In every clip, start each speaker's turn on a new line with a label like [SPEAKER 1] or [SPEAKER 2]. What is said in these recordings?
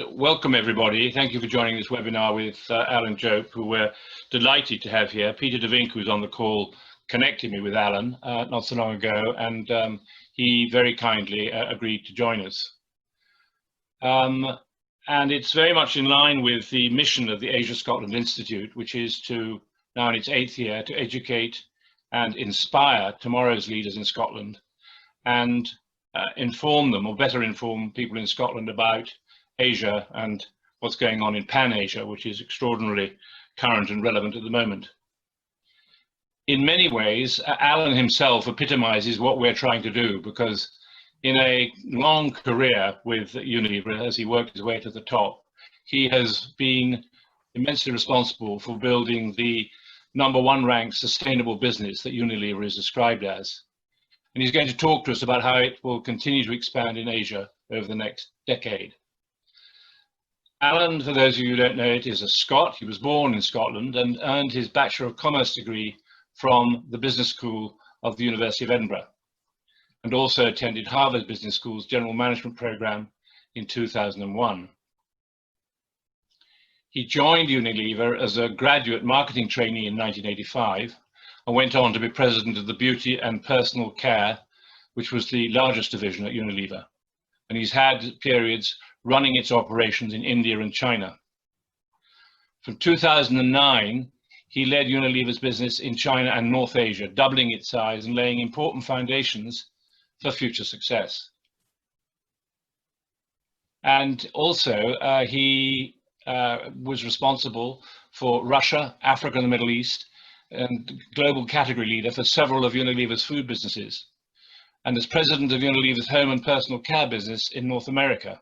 [SPEAKER 1] Welcome everybody. Thank you for joining this webinar with Alan Jope, who we're delighted to have here. Peter DeVink, who's on the call, connected me with Alan not so long ago, and he very kindly agreed to join us. And it's very much in line with the mission of the Asia Scotland Institute, which is to, now in its 8th year, to educate and inspire tomorrow's leaders in Scotland and inform them, or better inform people in Scotland about Asia and what's going on in Pan-Asia, which is extraordinarily current and relevant at the moment. In many ways, Alan himself epitomizes what we're trying to do, because in a long career with Unilever, as he worked his way to the top, he has been immensely responsible for building the #1 ranked sustainable business that Unilever is described as. And he's going to talk to us about how it will continue to expand in Asia over the next decade. Alan, for those of you who don't know it, is a Scot. He was born in Scotland and earned his Bachelor of Commerce degree from the Business School of the University of Edinburgh, and also attended Harvard Business School's General Management program in 2001. He joined Unilever as a graduate marketing trainee in 1985 and went on to be president of the Beauty and Personal Care, which was the largest division at Unilever. And he's had periods running its operations in India and China. From 2009, he led Unilever's business in China and North Asia, doubling its size and laying important foundations for future success. And also, he was responsible for Russia, Africa and the Middle East, and global category leader for several of Unilever's food businesses, and as president of Unilever's home and personal care business in North America.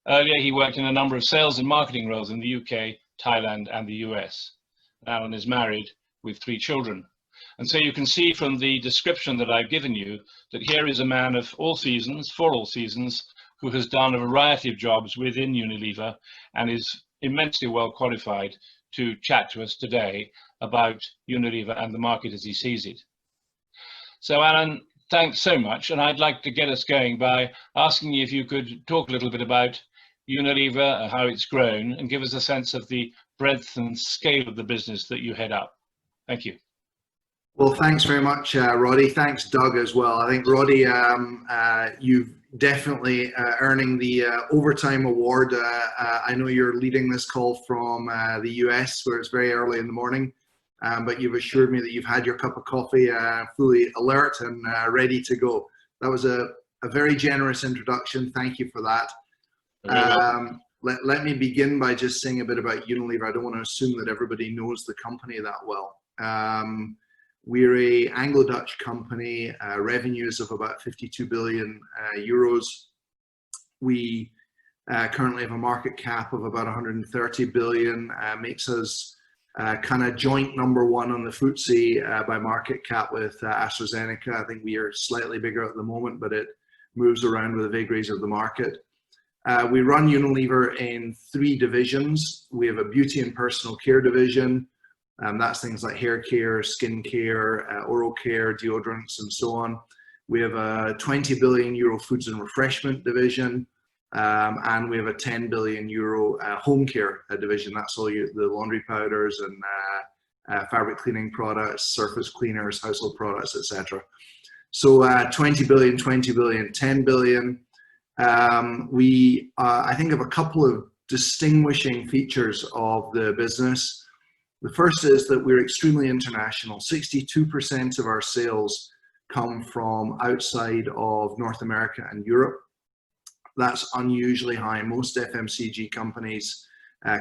[SPEAKER 1] Earlier, he worked in a number of sales and marketing roles in the UK, Thailand, and the US. Alan is married with 3 children. And so you can see from the description that I've given you that here is a man of all seasons, for all seasons, who has done a variety of jobs within Unilever and is immensely well qualified to chat to us today about Unilever and the market as he sees it. So Alan, thanks so much. And I'd like to get us going by asking you if you could talk a little bit about Unilever, how it's grown, and give us a sense of the breadth and scale of the business that you head up. Thank you.
[SPEAKER 2] Well, thanks very much, Roddy. Thanks, Doug, as well. I think, Roddy, you've definitely earning the overtime award. I know you're leading this call from the US, where it's very early in the morning, but you've assured me that you've had your cup of coffee fully alert and ready to go. That was a very generous introduction. Thank you for that. Let me begin by just saying a bit about Unilever. I don't want to assume that everybody knows the company that well. We're a Anglo-Dutch company, revenues of about 52 billion euros. We currently have a market cap of about 130 billion, makes us kind of joint #1 on the FTSE by market cap with AstraZeneca. I think we are slightly bigger at the moment, but it moves around with the vagaries of the market. We run Unilever in 3 divisions. We have a beauty and personal care division. That's things like hair care, skin care, oral care, deodorants, and so on. We have a 20 billion euro foods and refreshment division, and we have a 10 billion euro home care division. That's all the laundry powders and fabric cleaning products, surface cleaners, household products, etc. So 20 billion, 20 billion, 10 billion. We, I think, have a couple of distinguishing features of the business. The first is that we're extremely international. 62% of our sales come from outside of North America and Europe. That's unusually high. Most FMCG companies,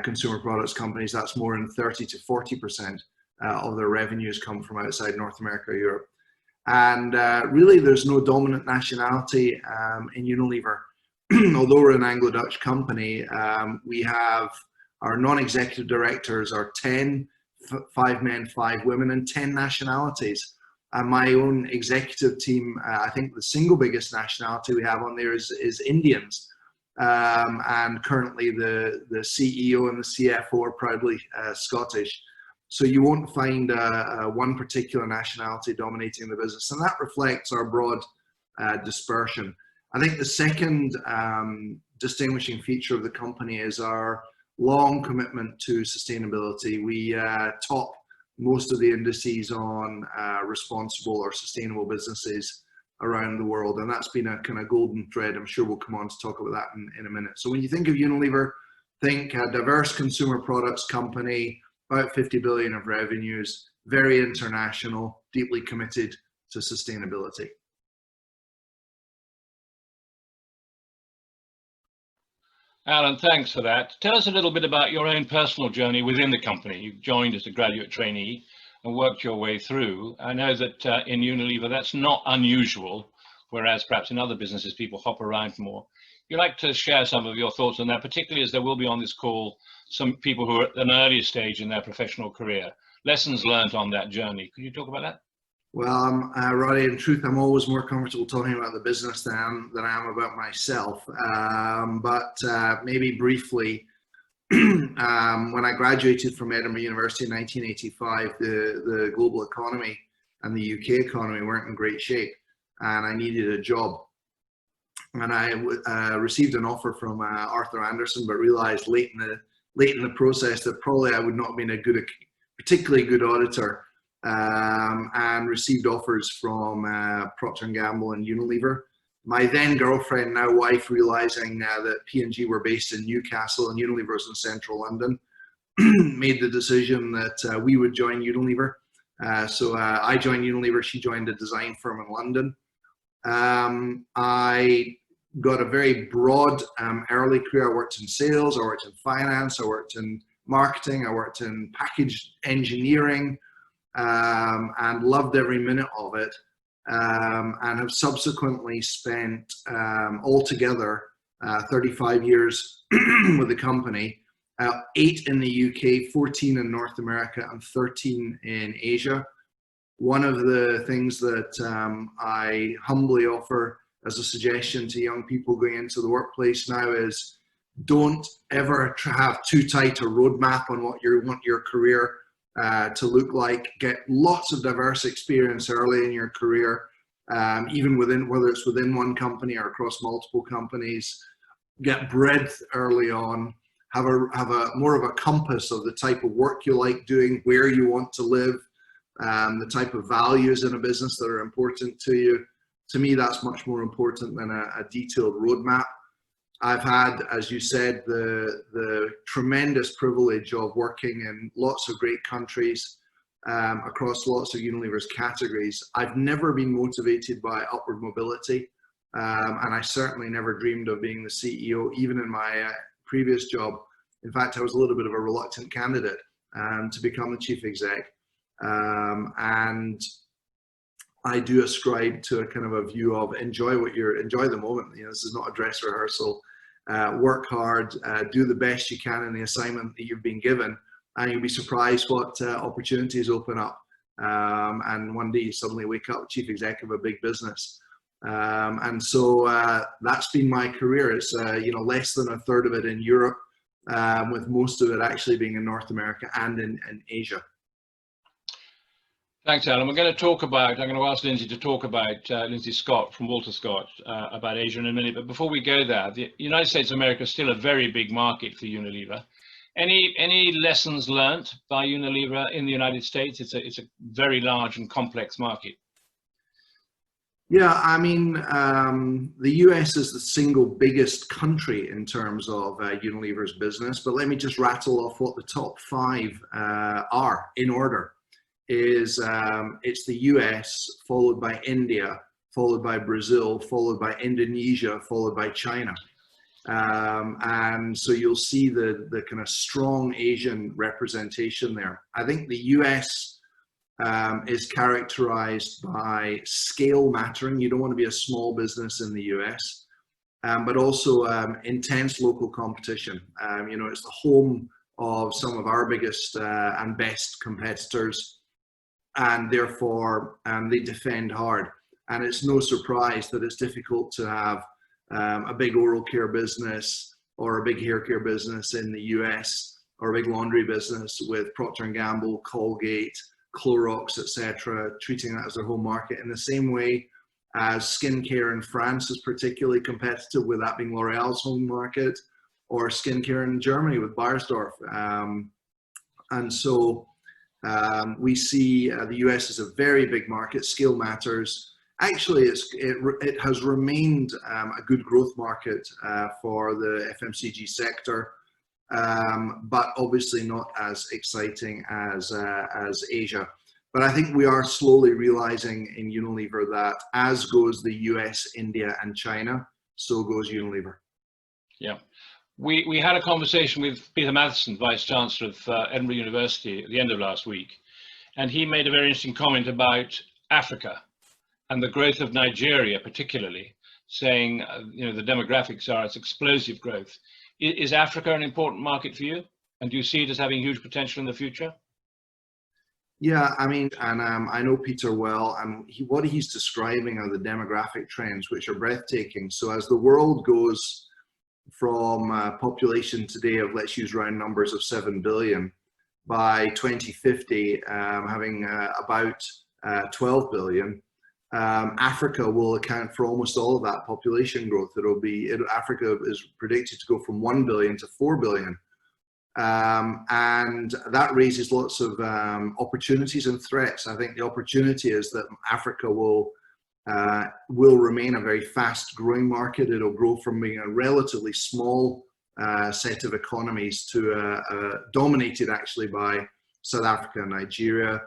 [SPEAKER 2] consumer products companies, that's more than 30 to 40% of their revenues come from outside North America or Europe. And really, there's no dominant nationality in Unilever. Although we're an Anglo-Dutch company, we have our non-executive directors are 10, 5 men, 5 women, and 10 nationalities. And my own executive team, I think the single biggest nationality we have on there is Indians. And currently the CEO and the CFO are proudly Scottish. So you won't find one particular nationality dominating the business. And that reflects our broad dispersion. I think the second distinguishing feature of the company is our long commitment to sustainability. We top most of the indices on responsible or sustainable businesses around the world, and that's been a kind of golden thread. I'm sure we'll come on to talk about that in a minute. So when you think of Unilever, think a diverse consumer products company, about 50 billion of revenues, very international, deeply committed to sustainability.
[SPEAKER 1] Alan, thanks for that. Tell us a little bit about your own personal journey within the company. You joined as a graduate trainee and worked your way through. I know that in Unilever, that's not unusual, whereas perhaps in other businesses, people hop around more. You'd like to share some of your thoughts on that, particularly as there will be on this call some people who are at an earlier stage in their professional career. Lessons learned on that journey. Could you talk about that?
[SPEAKER 2] Well, Roddy, in truth, I'm always more comfortable talking about the business than I am about myself. But maybe briefly, when I graduated from Edinburgh University in 1985, the global economy and the UK economy weren't in great shape, and I needed a job. And I received an offer from Arthur Andersen, but realized late in the process that probably I would not have been a particularly good auditor, and received offers from Procter & Gamble and Unilever. My then girlfriend, now wife, realizing that P&G were based in Newcastle and Unilever was in central London, made the decision that we would join Unilever. So I joined Unilever, she joined a design firm in London. I got a very broad early career. I worked in sales, I worked in finance, I worked in marketing, I worked in package engineering, and loved every minute of it, and have subsequently spent altogether 35 years with the company, 8 in the UK, 14 in North America, and 13 in Asia. One of the things that I humbly offer as a suggestion to young people going into the workplace now is don't ever have too tight a roadmap on what you want your career to look like. Get lots of diverse experience early in your career, even whether it's within one company or across multiple companies. Get breadth early on. Have a more of a compass of the type of work you like doing, where you want to live, the type of values in a business that are important to you. To me, that's much more important than a detailed roadmap. I've had, as you said, the tremendous privilege of working in lots of great countries, across lots of Unilever's categories. I've never been motivated by upward mobility, and I certainly never dreamed of being the CEO, even in my previous job. In fact, I was a little bit of a reluctant candidate to become the chief exec. And I do ascribe to a kind of a view of enjoy the moment. You know, this is not a dress rehearsal. Work hard, do the best you can in the assignment that you've been given, and you'll be surprised what opportunities open up. And one day you suddenly wake up chief executive of a big business. And so that's been my career. It's less than a third of it in Europe, with most of it actually being in North America and in Asia.
[SPEAKER 1] Thanks, Alan. I'm going to ask Lindsay to talk about Lindsay Scott from Walter Scott about Asia in a minute. But before we go there, the United States of America is still a very big market for Unilever. Any lessons learnt by Unilever in the United States? It's a very large and complex market.
[SPEAKER 2] Yeah, I mean, the US is the single biggest country in terms of Unilever's business. But let me just rattle off what the top 5 are in order. It's the US, followed by India, followed by Brazil, followed by Indonesia, followed by China. And so you'll see the kind of strong Asian representation there. I think the US is characterized by scale mattering. You don't want to be a small business in the US, but also intense local competition. It's the home of some of our biggest and best competitors, and therefore they defend hard. And it's no surprise that it's difficult to have a big oral care business or a big hair care business in the US, or a big laundry business with Procter & Gamble, Colgate, Clorox, etc., treating that as their home market. In the same way, as skincare in France is particularly competitive, with that being L'Oreal's home market, or skincare in Germany with Beiersdorf. And so we see the US as a very big market. Scale matters. Actually, it has remained a good growth market for the FMCG sector, but obviously not as exciting as Asia. But I think we are slowly realizing in Unilever that as goes the US, India, and China, so goes Unilever.
[SPEAKER 1] Yeah. We had a conversation with Peter Matheson, Vice Chancellor of Edinburgh University, at the end of last week, and he made a very interesting comment about Africa and the growth of Nigeria particularly, saying, the demographics are its explosive growth. Is Africa an important market for you? And do you see it as having huge potential in the future?
[SPEAKER 2] Yeah, I mean, and I know Peter well, and what he's describing are the demographic trends, which are breathtaking. So as the world goes from a population today of, let's use round numbers, of 7 billion, by 2050 having about 12 billion, Africa will account for almost all of that population growth. Africa is predicted to go from 1 billion to 4 billion. And that raises lots of opportunities and threats. I think the opportunity is that Africa will remain a very fast growing market. It'll grow from being a relatively small set of economies to dominated actually by South Africa and Nigeria.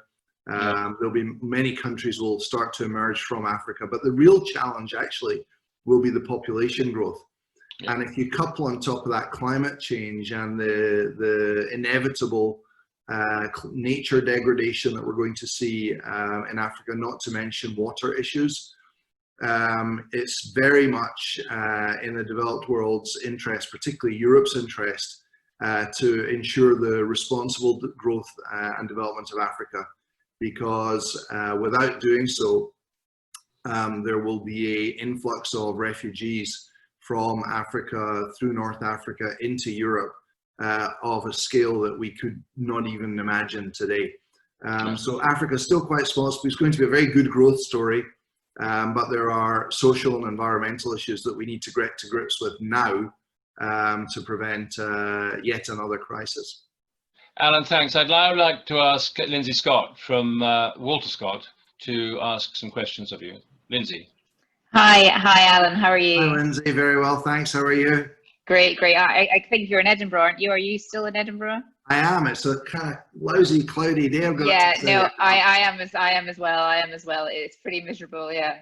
[SPEAKER 2] There'll be many countries will start to emerge from Africa, but the real challenge actually will be the population growth. Yeah. And if you couple on top of that climate change and the inevitable nature degradation that we're going to see in Africa, not to mention water issues, it's very much in the developed world's interest, particularly Europe's interest, to ensure the responsible growth and development of Africa, because without doing so, there will be an influx of refugees from Africa through North Africa into Europe of a scale that we could not even imagine today. So Africa is still quite small. It's going to be a very good growth story, but there are social and environmental issues that we need to get to grips with now to prevent yet another crisis.
[SPEAKER 1] Alan, thanks. I'd now like to ask Lindsay Scott from Walter Scott to ask some questions of you. Lindsay.
[SPEAKER 3] Hi, Alan. How are you?
[SPEAKER 2] Hi, Lindsay. Very well, thanks. How are you?
[SPEAKER 3] Great. I think you're in Edinburgh, aren't you? Are you still in Edinburgh?
[SPEAKER 2] I am. It's a kind of lousy, cloudy day.
[SPEAKER 3] Yeah, no, I am as well. It's pretty miserable. Yeah.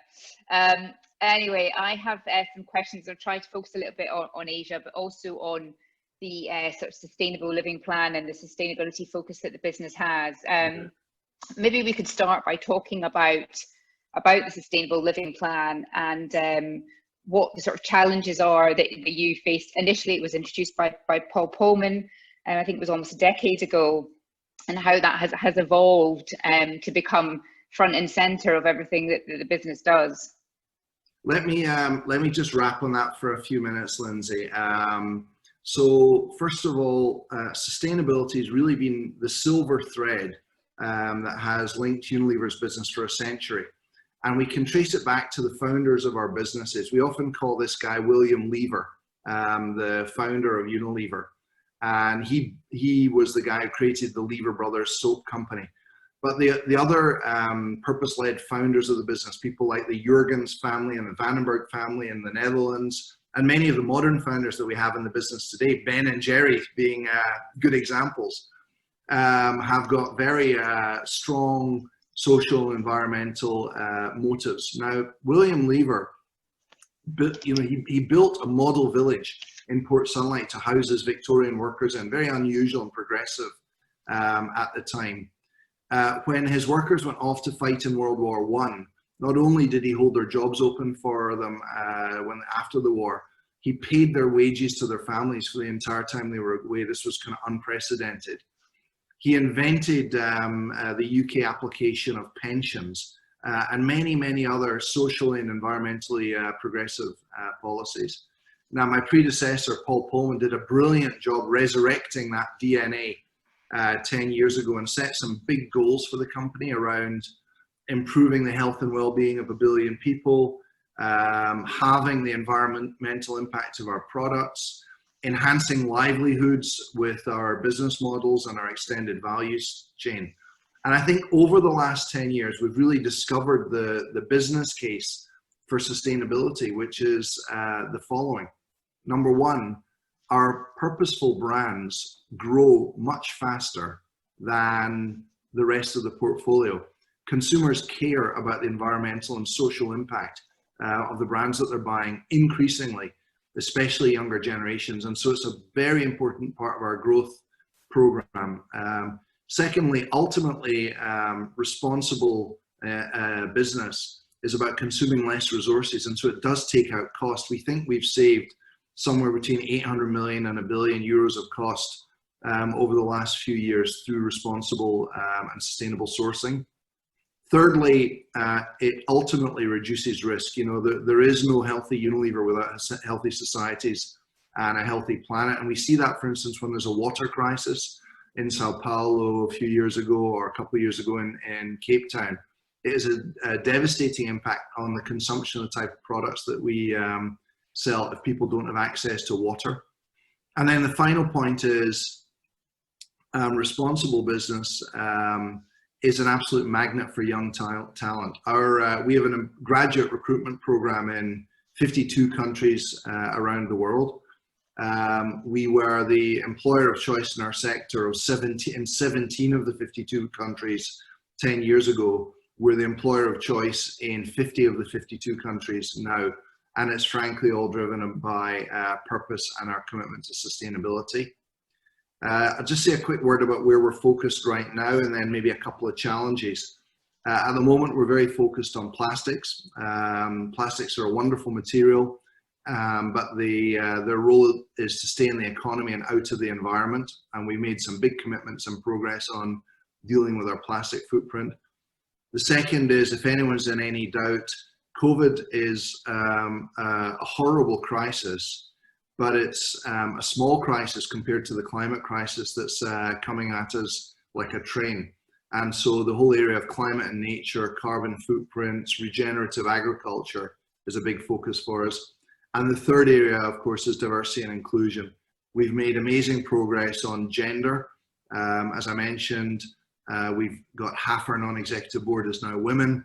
[SPEAKER 3] Anyway, I have some questions. I'll try to focus a little bit on Asia, but also on the sort of sustainable living plan and the sustainability focus that the business has. Maybe we could start by talking about the sustainable living plan and what the sort of challenges are that you faced. Initially, it was introduced by Paul Polman, and I think it was almost a decade ago, and how that has evolved to become front and center of everything that the business does.
[SPEAKER 2] Let me just wrap on that for a few minutes, Lindsay. So first of all, sustainability has really been the silver thread that has linked Unilever's business for a century. And we can trace it back to the founders of our businesses. We often call this guy William Lever, the founder of Unilever. And he was the guy who created the Lever Brothers soap company. But the other purpose-led founders of the business, people like the Jurgens family and the Vandenberg family in the Netherlands, and many of the modern founders that we have in the business today, Ben and Jerry being good examples, have got very strong social and environmental motives. Now, William Lever, he built a model village in Port Sunlight to house his Victorian workers, and very unusual and progressive at the time. When his workers went off to fight in World War I, not only did he hold their jobs open for them after the war, he paid their wages to their families for the entire time they were away. This was kind of unprecedented. He invented the UK application of pensions and many other socially and environmentally progressive policies. Now, my predecessor, Paul Polman, did a brilliant job resurrecting that DNA 10 years ago and set some big goals for the company around improving the health and well-being of 1 billion people, halving the environmental impact of our products, enhancing livelihoods with our business models and our extended value chain. And I think over the last 10 years, we've really discovered the business case for sustainability, which is the following. Number one, our purposeful brands grow much faster than the rest of the portfolio. Consumers care about the environmental and social impact of the brands that they're buying increasingly, especially younger generations. And so it's a very important part of our growth program. Secondly, ultimately, responsible business is about consuming less resources. And so it does take out cost. We think we've saved somewhere between 800 million and €1 billion of cost over the last few years through responsible and sustainable sourcing. Thirdly, it ultimately reduces risk. You know, there is no healthy Unilever without healthy societies and a healthy planet. And we see that, for instance, when there's a water crisis in Sao Paulo a few years ago or a couple of years ago in Cape Town. It is a devastating impact on the consumption of the type of products that we sell if people don't have access to water. And then the final point is responsible business is an absolute magnet for young talent. We have a graduate recruitment program in 52 countries around the world. We were the employer of choice in our sector in 17 of the 52 countries 10 years ago. We're the employer of choice in 50 of the 52 countries now. And it's frankly all driven by purpose and our commitment to sustainability. I'll just say a quick word about where we're focused right now and then maybe a couple of challenges. At the moment, we're very focused on plastics. Plastics are a wonderful material, but their role is to stay in the economy and out of the environment. And we made some big commitments and progress on dealing with our plastic footprint. The second is, if anyone's in any doubt, COVID is a horrible crisis, but it's a small crisis compared to the climate crisis that's coming at us like a train. And so the whole area of climate and nature, carbon footprints, regenerative agriculture is a big focus for us. And the third area, of course, is diversity and inclusion. We've made amazing progress on gender. As I mentioned, we've got half our non-executive board is now women.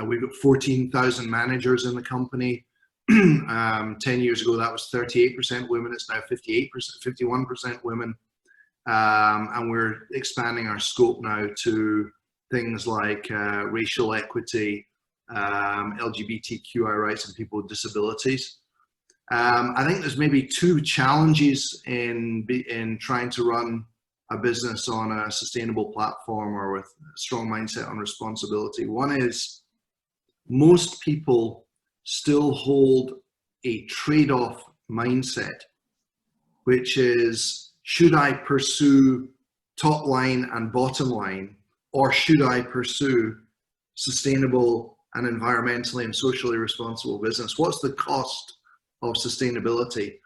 [SPEAKER 2] We've got 14,000 managers in the company. 10 years ago, that was 38% women. It's now 58%, 51% women. And we're expanding our scope now to things like racial equity, LGBTQI rights, and people with disabilities. I think there's maybe two challenges in trying to run a business on a sustainable platform or with a strong mindset on responsibility. One is most people still hold a trade-off mindset, which is, should I pursue top line and bottom line, or should I pursue sustainable and environmentally and socially responsible business? What's the cost of sustainability?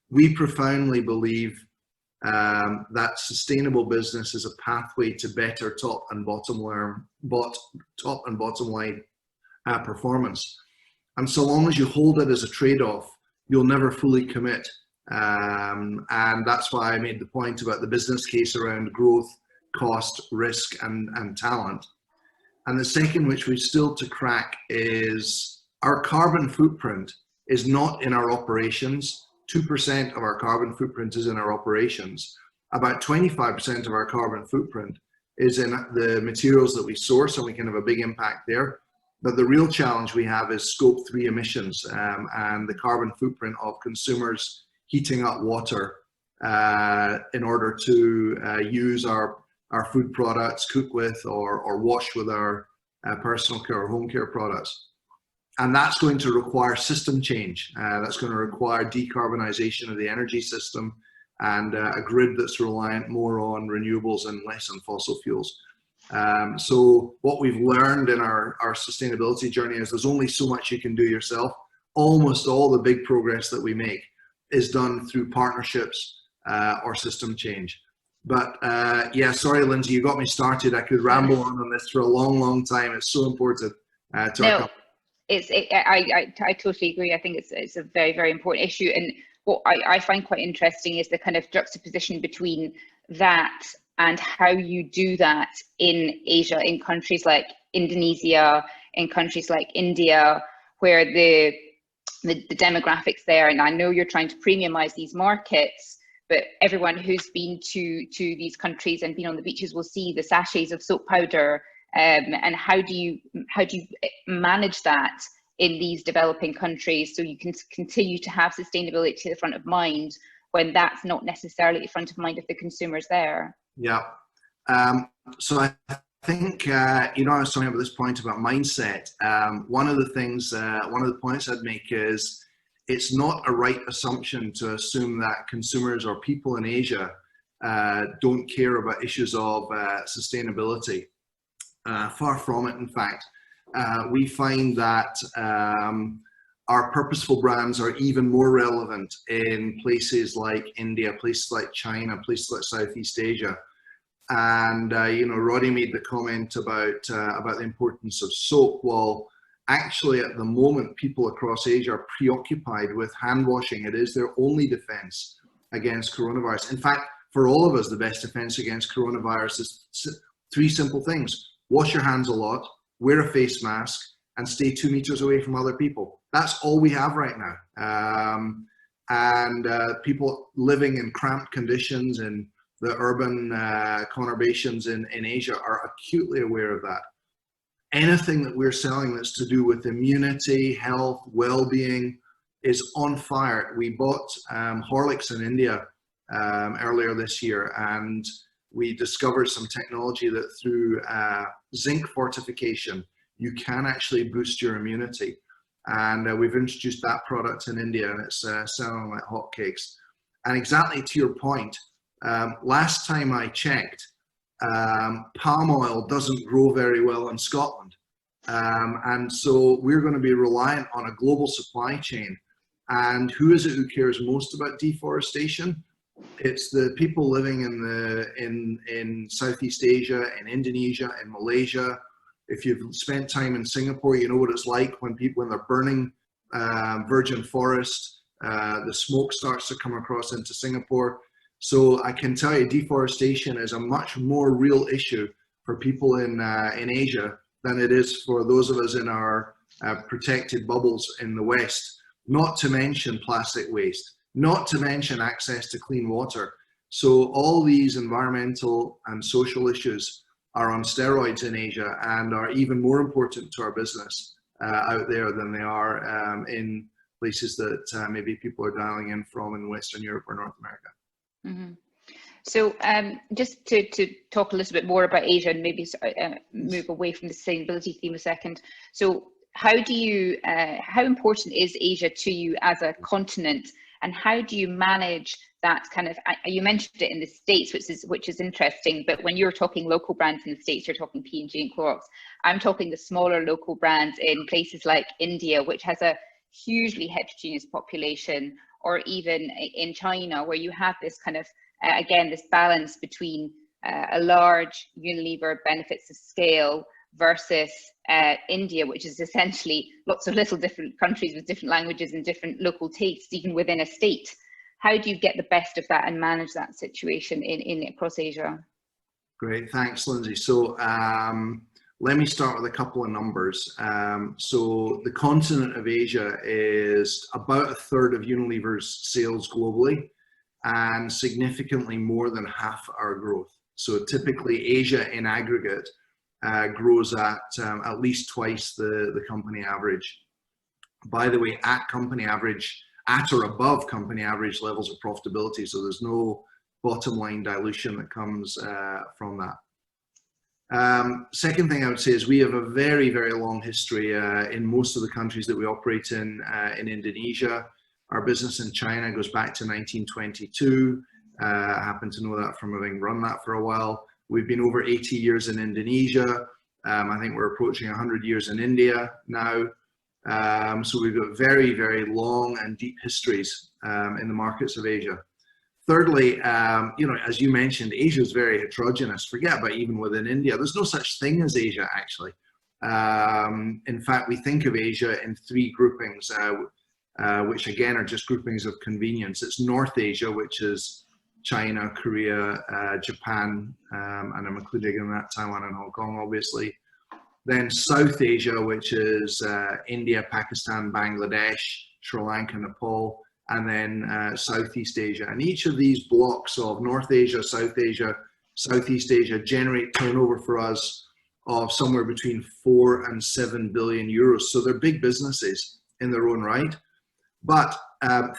[SPEAKER 2] We profoundly believe that sustainable business is a pathway to better top and bottom line performance. And so long as you hold it as a trade-off, you'll never fully commit. And that's why I made the point about the business case around growth, cost, risk, and talent. And the second, which we've still to crack, is our carbon footprint is not in our operations. 2% of our carbon footprint is in our operations. About 25% of our carbon footprint is in the materials that we source, and we can have a big impact there. But the real challenge we have is Scope 3 emissions and the carbon footprint of consumers heating up water in order to use our food products, cook with, or wash with our personal care or home care products. And that's going to require system change. That's going to require decarbonization of the energy system and a grid that's reliant more on renewables and less on fossil fuels. So what we've learned in our sustainability journey is there's only so much you can do yourself. Almost all the big progress that we make is done through partnerships or system change. But yeah, sorry, Lindsay, you got me started. I could ramble on this for a long, long time. It's so important to our company.
[SPEAKER 3] I totally agree. I think it's a very, very important issue. And what I find quite interesting is the kind of juxtaposition between that and how you do that in Asia, in countries like Indonesia, in countries like India, where the demographics there, and I know you're trying to premiumize these markets, but everyone who's been to these countries and been on the beaches will see the sachets of soap powder. And how do you manage that in these developing countries so you can continue to have sustainability to the front of mind when that's not necessarily the front of mind of the consumers there?
[SPEAKER 2] Yeah. So I think, I was talking about this point about mindset. One of the points I'd make is it's not a right assumption to assume that consumers or people in Asia don't care about issues of sustainability. Far from it, in fact. We find that our purposeful brands are even more relevant in places like India, places like China, places like Southeast Asia. And Roddy made the comment about the importance of soap. Well, actually, at the moment, people across Asia are preoccupied with hand washing. It is their only defense against coronavirus. In fact, for all of us, the best defense against coronavirus is three simple things. Wash your hands a lot, wear a face mask, and stay 2 meters away from other people. That's all we have right now. People living in cramped conditions in the urban conurbations in Asia are acutely aware of that. Anything that we're selling that's to do with immunity, health, well-being is on fire. We bought Horlicks in India earlier this year, and we discovered some technology that through zinc fortification, you can actually boost your immunity. And we've introduced that product in India, and it's selling like hotcakes. And exactly to your point, last time I checked, palm oil doesn't grow very well in Scotland. And so we're going to be reliant on a global supply chain. And who is it who cares most about deforestation? It's the people living in Southeast Asia, in Indonesia, in Malaysia. If you've spent time in Singapore, you know what it's like when they're burning virgin forest, the smoke starts to come across into Singapore. So I can tell you, deforestation is a much more real issue for people in Asia than it is for those of us in our protected bubbles in the West. Not to mention plastic waste. Not to mention access to clean water. So all these environmental and social issues are on steroids in Asia and are even more important to our business out there than they are in places that maybe people are dialing in from in Western Europe or North America.
[SPEAKER 3] Mm-hmm. So just to talk a little bit more about Asia and maybe move away from the sustainability theme a second. So how important is Asia to you as a continent? And how do you manage that kind of, you mentioned it in the States, which is interesting, but when you're talking local brands in the States, you're talking P&G and Clorox. I'm talking the smaller local brands in places like India, which has a hugely heterogeneous population, or even in China, where you have this kind of, again, this balance between a large Unilever benefits of scale versus India, which is essentially lots of little different countries with different languages and different local tastes, even within a state. How do you get the best of that and manage that situation in across Asia?
[SPEAKER 2] Great, thanks, Lindsay. So let me start with a couple of numbers. So the continent of Asia is about a third of Unilever's sales globally, and significantly more than half our growth. So typically Asia in aggregate grows at least twice the company average. By the way, at company average, at or above company average levels of profitability. So there's no bottom line dilution that comes from that. Second thing I would say is we have a very, very long history in most of the countries that we operate in Indonesia. Our business in China goes back to 1922. I happen to know that from having run that for a while. We've been over 80 years in Indonesia. I think we're approaching 100 years in India now. So we've got very, very long and deep histories in the markets of Asia. Thirdly, you know, as you mentioned, Asia is very heterogeneous. Forget about even within India. There's no such thing as Asia, actually. In fact, we think of Asia in three groupings, which again are just groupings of convenience. It's North Asia, which is China, Korea, Japan, and I'm including in that Taiwan and Hong Kong, obviously. Then South Asia, which is India, Pakistan, Bangladesh, Sri Lanka, Nepal, and then Southeast Asia. And each of these blocks of North Asia, Southeast Asia generate turnover for us of somewhere between 4 and 7 billion euros. So they're big businesses in their own right. But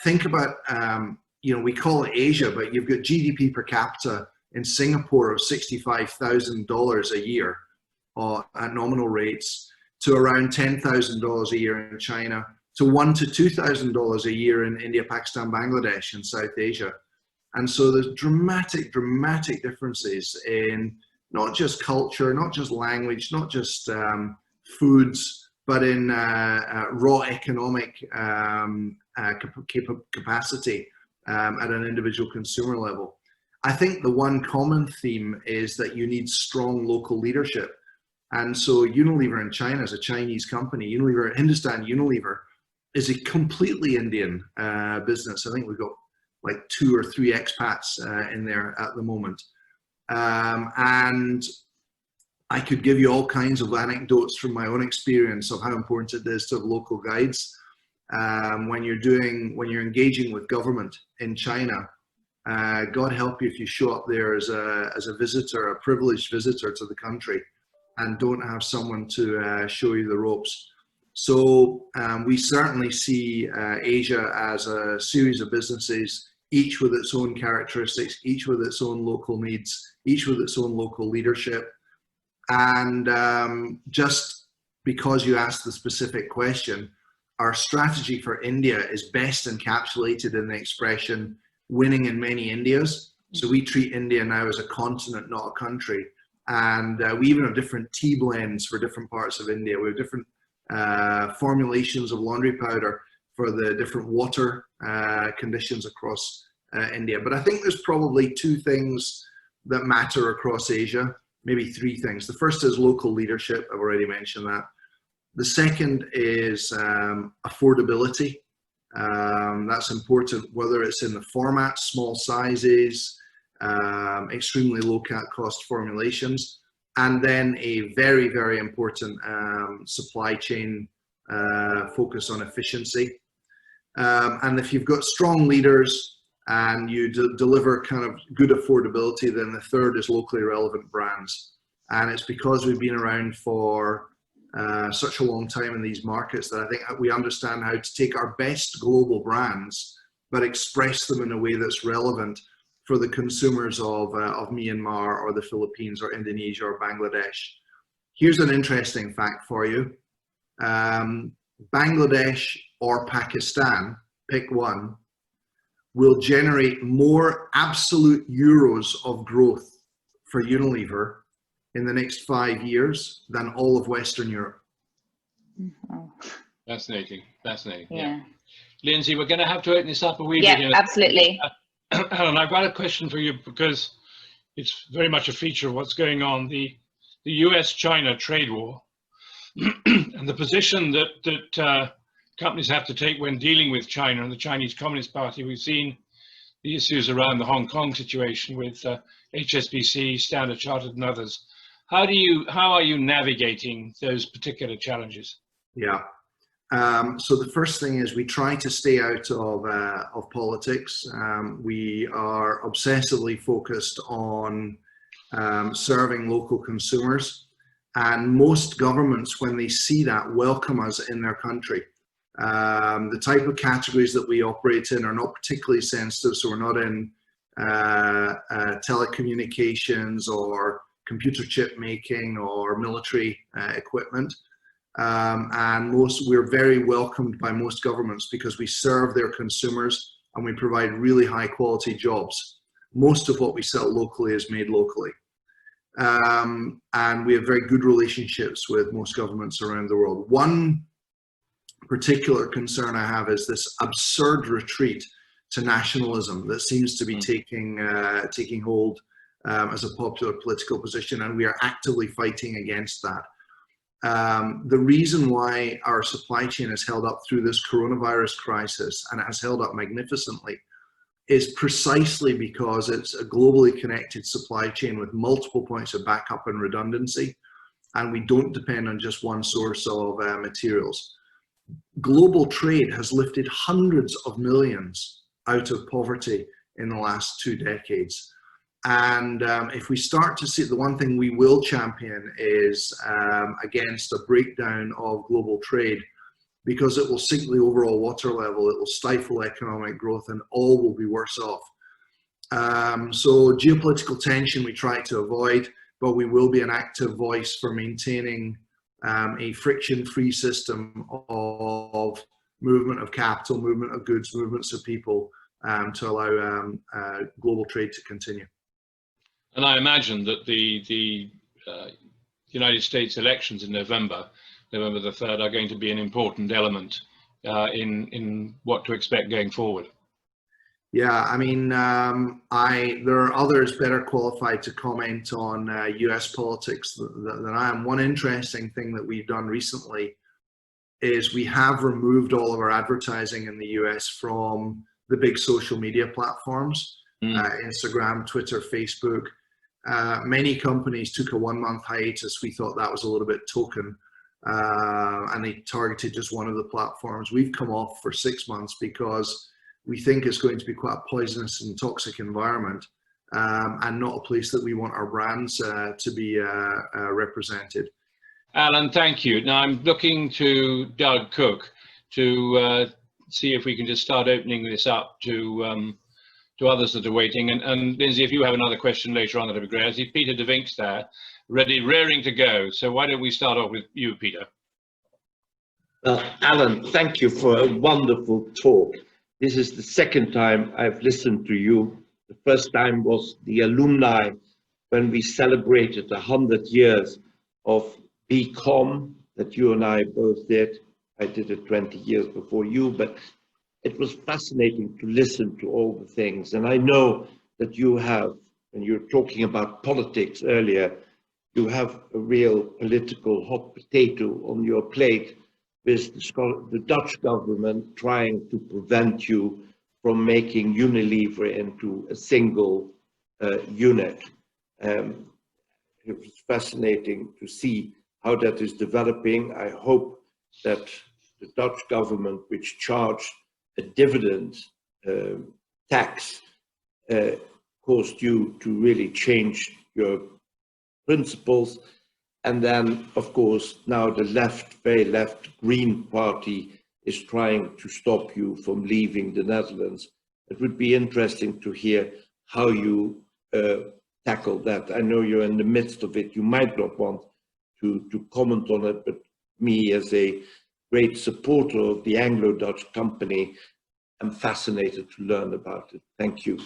[SPEAKER 2] think about, you know, we call it Asia, but you've got GDP per capita in Singapore of $65,000 a year at nominal rates, to around $10,000 a year in China, to $1,000 to $2,000 a year in India, Pakistan, Bangladesh, and South Asia. And so there's dramatic differences in not just culture, not just language, not just foods, but in raw economic capacity at an individual consumer level. I think the one common theme is that you need strong local leadership. And so Unilever in China is a Chinese company. Hindustan Unilever is a completely Indian business. I think we've got like 2 or 3 expats in there at the moment. And I could give you all kinds of anecdotes from my own experience of how important it is to have local guides. When you're engaging with government in China, God help you if you show up there as a visitor, a privileged visitor to the country, and don't have someone to show you the ropes. So we certainly see Asia as a series of businesses, each with its own characteristics, each with its own local needs, each with its own local leadership. And just because you asked the specific question, our strategy for India is best encapsulated in the expression winning in many Indias. So we treat India now as a continent, not a country. And we even have different tea blends for different parts of India. We have different formulations of laundry powder for the different water conditions across India. But I think there's probably 2 things that matter across Asia, maybe 3 things. The first is local leadership. I've already mentioned that. The second is affordability. That's important, whether it's in the format, small sizes, extremely low cost formulations, and then a very, very important supply chain focus on efficiency. And if you've got strong leaders and you deliver kind of good affordability, then the third is locally relevant brands. And it's because we've been around for such a long time in these markets that I think we understand how to take our best global brands, but express them in a way that's relevant for the consumers of Myanmar or the Philippines or Indonesia or Bangladesh. Here's an interesting fact for you. Bangladesh or Pakistan, pick one, will generate more absolute euros of growth for Unilever in the next 5 years than all of Western Europe.
[SPEAKER 3] Oh.
[SPEAKER 1] Fascinating.
[SPEAKER 3] Yeah.
[SPEAKER 1] Lindsay, we're going to have to open this up a wee bit.
[SPEAKER 3] Yeah, absolutely.
[SPEAKER 1] Helen, I've got a question for you because it's very much a feature of what's going on, the US-China trade war and the position that companies have to take when dealing with China and the Chinese Communist Party. We've seen the issues around the Hong Kong situation with HSBC, Standard Chartered and others. How are you navigating those particular challenges?
[SPEAKER 2] Yeah. So the first thing is we try to stay out of politics. We are obsessively focused on serving local consumers, and most governments, when they see that, welcome us in their country. The type of categories that we operate in are not particularly sensitive, so we're not in telecommunications or computer chip making or military equipment. And we're very welcomed by most governments because we serve their consumers and we provide really high quality jobs. Most of what we sell locally is made locally. And we have very good relationships with most governments around the world. One particular concern I have is this absurd retreat to nationalism that seems to be taking hold as a popular political position, and we are actively fighting against that. The reason why our supply chain has held up through this coronavirus crisis, and it has held up magnificently, is precisely because it's a globally connected supply chain with multiple points of backup and redundancy, and we don't depend on just one source of materials. Global trade has lifted hundreds of millions out of poverty in the last 2 decades. And if we start to see, the one thing we will champion is against a breakdown of global trade, because it will sink the overall water level, it will stifle economic growth, and all will be worse off. So geopolitical tension we try to avoid, but we will be an active voice for maintaining a friction-free system of movement of capital, movement of goods, movements of people, to allow global trade to continue.
[SPEAKER 1] And I imagine that the United States elections in November the 3rd, are going to be an important element in what to expect going forward.
[SPEAKER 2] Yeah, I mean, there are others better qualified to comment on US politics than I am. One interesting thing that we've done recently is we have removed all of our advertising in the US from the big social media platforms, Instagram, Twitter, Facebook. Many companies took a 1-month hiatus. We thought that was a little bit token, and they targeted just one of the platforms. We've come off for 6 months because we think it's going to be quite a poisonous and toxic environment, and not a place that we want our brands to be represented.
[SPEAKER 1] Alan, thank you. Now I'm looking to Doug Cook to see if we can just start opening this up to others that are waiting. And Lindsay, if you have another question later on, that'd be great. I see Peter de Vink's there, raring to go. So why don't we start off with you, Peter?
[SPEAKER 4] Alan, thank you for a wonderful talk. This is the second time I've listened to you. The first time was the alumni when we celebrated 100 years of BCom that you and I both did. I did it 20 years before you, but it was fascinating to listen to all the things. And I know that you have, when you were talking about politics earlier, you have a real political hot potato on your plate with the Dutch government trying to prevent you from making Unilever into a single unit. It was fascinating to see how that is developing. I hope that the Dutch government, which charged a dividend tax, caused you to really change your principles. And then, of course, now the very left Green Party is trying to stop you from leaving the Netherlands. It would be interesting to hear how you tackle that. I know you're in the midst of it. You might not want to comment on it, but me as a great supporter of the Anglo-Dutch company, I'm fascinated to learn about it. Thank you.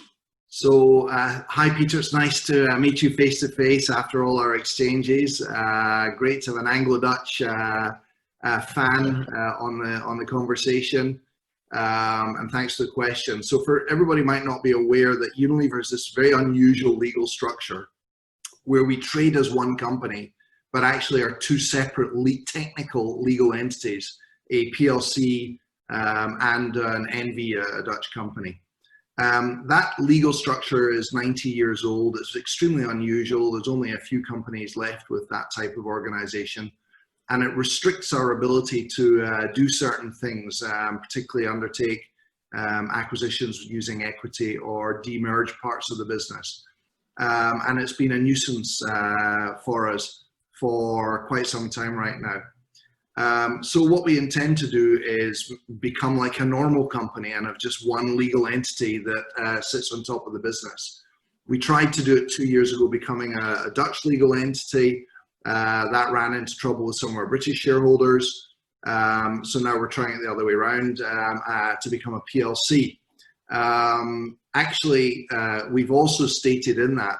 [SPEAKER 2] So, hi Peter, it's nice to meet you face to face after all our exchanges. Great to have an Anglo-Dutch fan on the conversation, and thanks for the question. So for everybody might not be aware that Unilever is this very unusual legal structure where we trade as one company, but actually are 2 separate technical legal entities, a PLC and an NV, a Dutch company. That legal structure is 90 years old. It's extremely unusual. There's only a few companies left with that type of organization, and it restricts our ability to do certain things, particularly undertake acquisitions using equity or demerge parts of the business. And it's been a nuisance for us for quite some time right now. So what we intend to do is become like a normal company and have just one legal entity that sits on top of the business. We tried to do it 2 years ago, becoming a Dutch legal entity. That ran into trouble with some of our British shareholders. So now we're trying it the other way around to become a PLC. Actually, we've also stated in that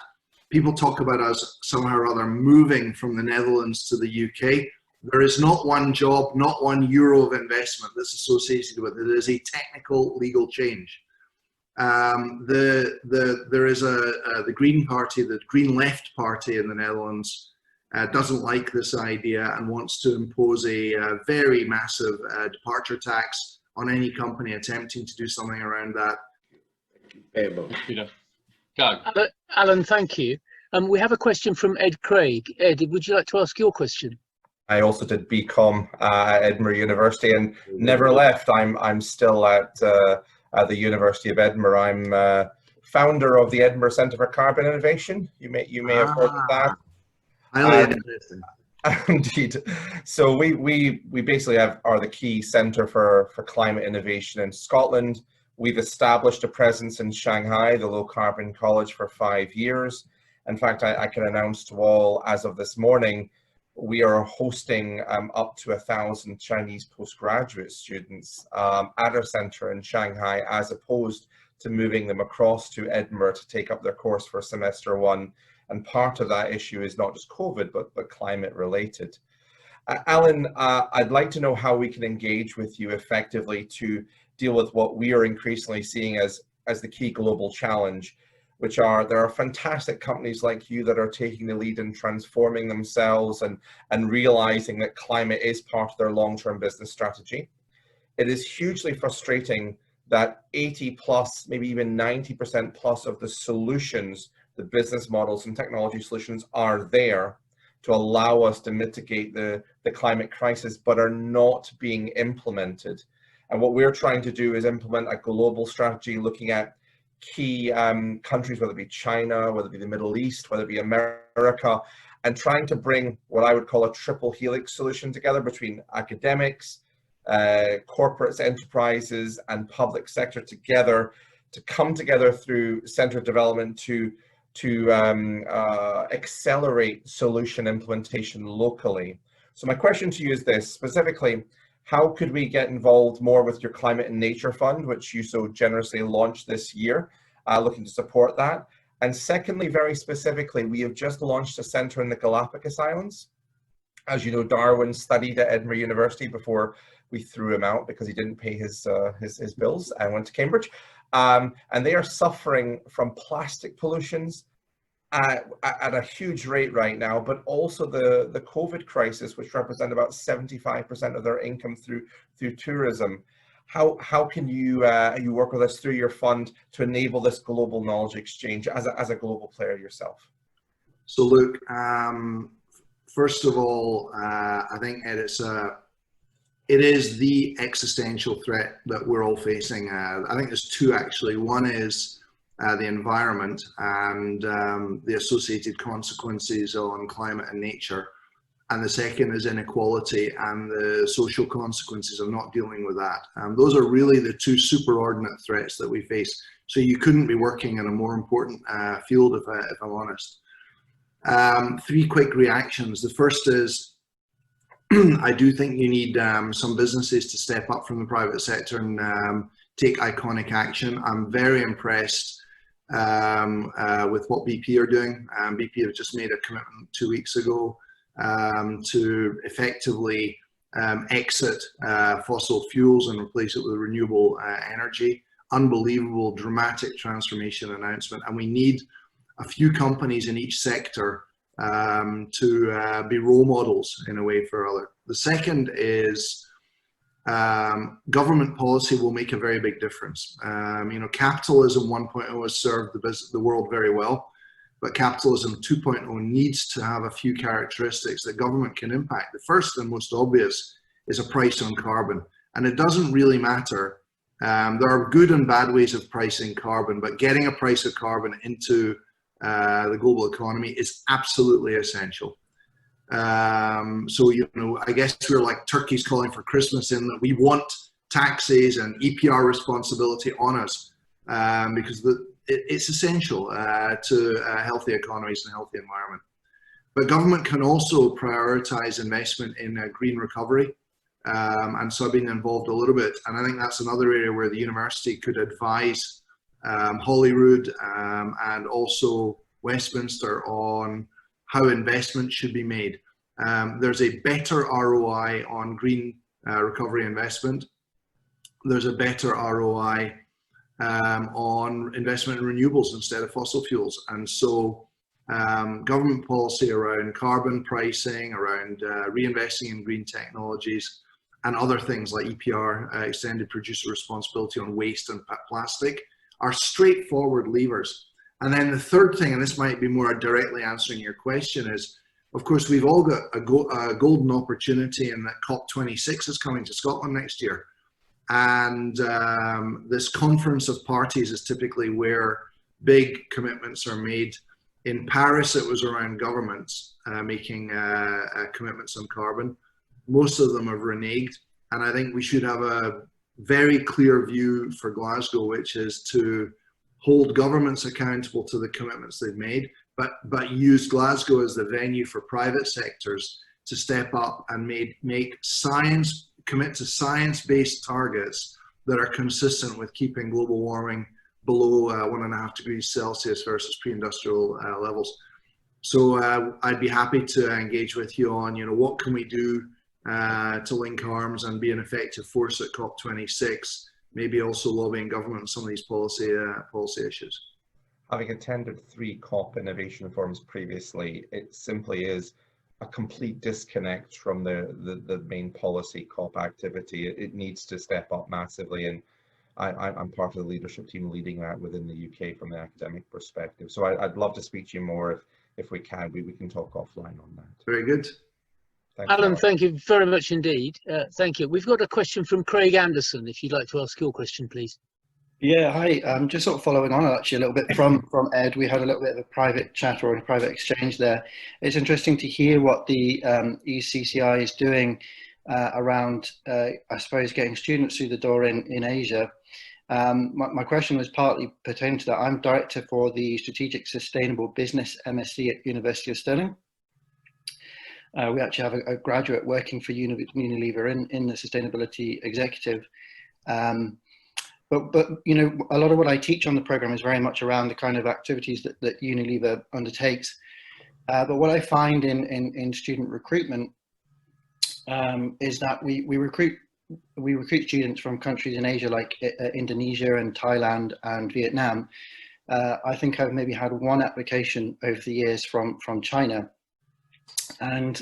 [SPEAKER 2] people talk about us somehow or other moving from the Netherlands to the UK. There is not one job, not €1 of investment that's associated with it. It is a technical legal change. There is the Green Party, the Green Left Party in the Netherlands, doesn't like this idea and wants to impose a very massive departure tax on any company attempting to do something around that.
[SPEAKER 1] Peter. Go.
[SPEAKER 5] Alan, thank you. We have a question from Ed Craig. Ed, would you like to ask your question?
[SPEAKER 6] I also did BCom at Edinburgh University and never left. I'm still at the University of Edinburgh. I'm founder of the Edinburgh Centre for Carbon Innovation. You may have heard of that.
[SPEAKER 2] Highly interesting.
[SPEAKER 6] Indeed. So we basically are the key centre for climate innovation in Scotland. We've established a presence in Shanghai, the Low Carbon College, for 5 years. In fact, I can announce to all, as of this morning, we are hosting up to 1,000 Chinese postgraduate students at our centre in Shanghai, as opposed to moving them across to Edinburgh to take up their course for semester 1. And part of that issue is not just COVID, but climate related. Alan, I'd like to know how we can engage with you effectively to deal with what we are increasingly seeing as the key global challenge, which are, there are fantastic companies like you that are taking the lead in transforming themselves and realizing that climate is part of their long-term business strategy. It is hugely frustrating that 80 plus, maybe even 90% plus of the solutions, the business models and technology solutions are there to allow us to mitigate the climate crisis, but are not being implemented. And what we're trying to do is implement a global strategy looking at key countries, whether it be China, whether it be the Middle East, whether it be America, and trying to bring what I would call a triple helix solution together between academics, corporates, enterprises, and public sector together to come together through center development to accelerate solution implementation locally. So my question to you is this, specifically, how could we get involved more with your Climate and Nature Fund, which you so generously launched this year, looking to support that? And secondly, very specifically, we have just launched a centre in the Galapagos Islands. As you know, Darwin studied at Edinburgh University before we threw him out because he didn't pay his bills and went to Cambridge. And they are suffering from plastic pollutions at a huge rate right now, but also the COVID crisis, which represent about 75% of their income through tourism. How can you work with us through your fund to enable this global knowledge exchange as a global player yourself?
[SPEAKER 2] So look, first of all, I think, Ed, it is the existential threat that we're all facing. I think there's two actually. One is the environment and the associated consequences on climate and nature. And the second is inequality and the social consequences of not dealing with that. Those are really the two superordinate threats that we face. So you couldn't be working in a more important field, if I'm honest. Three quick reactions. The first is, I do think you need some businesses to step up from the private sector and take iconic action. I'm very impressed with what BP are doing. BP have just made a commitment 2 weeks ago to effectively exit fossil fuels and replace it with renewable energy. Unbelievable, dramatic transformation announcement, and we need a few companies in each sector to be role models in a way for other. The second is government policy will make a very big difference. You know, capitalism 1.0 has served the world very well, but capitalism 2.0 needs to have a few characteristics that government can impact. The first and most obvious is a price on carbon, and it doesn't really matter. There are good and bad ways of pricing carbon, but getting a price of carbon into the global economy is absolutely essential. So, you know, I guess we're like turkeys calling for Christmas in that we want taxes and EPR responsibility on us because it's essential to healthy economies and a healthy environment. But government can also prioritize investment in green recovery. And so I've been involved a little bit. And I think that's another area where the university could advise Holyrood and also Westminster on how investment should be made. There's a better ROI on green recovery investment. There's a better ROI on investment in renewables instead of fossil fuels. And so government policy around carbon pricing, around reinvesting in green technologies, and other things like EPR, extended producer responsibility on waste and plastic, are straightforward levers. And then the third thing, and this might be more directly answering your question, is, of course, we've all got a golden opportunity in that COP26 is coming to Scotland next year. And this conference of parties is typically where big commitments are made. In Paris, it was around governments making commitments on carbon. Most of them have reneged. And I think we should have a very clear view for Glasgow, which is to hold governments accountable to the commitments they've made, but use Glasgow as the venue for private sectors to step up and commit to science-based targets that are consistent with keeping global warming below 1.5 degrees Celsius versus pre-industrial levels. So I'd be happy to engage with you on, what can we do to link arms and be an effective force at COP26, maybe also lobbying government on some of these policy issues.
[SPEAKER 6] Having attended 3 COP innovation forums previously, it simply is a complete disconnect from the main policy COP activity. It needs to step up massively, and I'm part of the leadership team leading that within the UK from the academic perspective. So I'd love to speak to you more if we can. We can talk offline on that.
[SPEAKER 2] Very good.
[SPEAKER 6] Thanks,
[SPEAKER 5] Alan, thank you very much indeed. Thank you. We've got a question from Craig Anderson, if you'd like to ask your question, please.
[SPEAKER 7] Yeah, hi. Just sort of following on actually a little bit from Ed. We had a little bit of a private chat or a private exchange there. It's interesting to hear what the ECCI is doing around, I suppose, getting students through the door in Asia. My question was partly pertaining to that. I'm director for the Strategic Sustainable Business MSc at University of Stirling. We actually have a graduate working for Unilever in the sustainability executive. But a lot of what I teach on the program is very much around the kind of activities that Unilever undertakes. But what I find in student recruitment is that we recruit students from countries in Asia like Indonesia and Thailand and Vietnam. I think I've maybe had 1 application over the years from China. And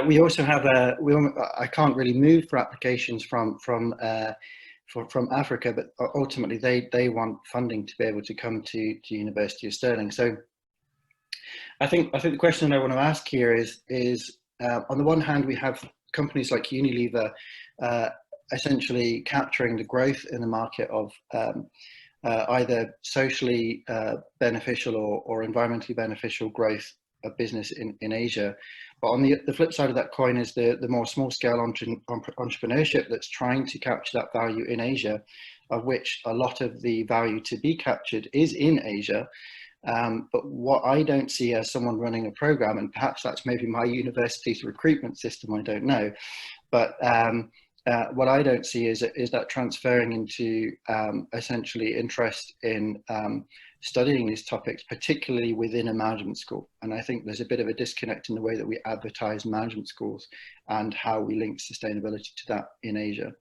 [SPEAKER 7] we also have I can't really move for applications from Africa, but ultimately they want funding to be able to come to University of Stirling. So I think the question I want to ask here is on the one hand, we have companies like Unilever essentially capturing the growth in the market of either socially beneficial or environmentally beneficial growth of business in Asia. But on the flip side of that coin is the more small-scale entrepreneurship that's trying to capture that value in Asia, of which a lot of the value to be captured is in Asia. But what I don't see as someone running a program, and perhaps that's maybe my university's recruitment system, I don't know, but what I don't see is that transferring into essentially interest in studying these topics, particularly within a management school. And I think there's a bit of a disconnect in the way that we advertise management schools and how we link sustainability to that in Asia.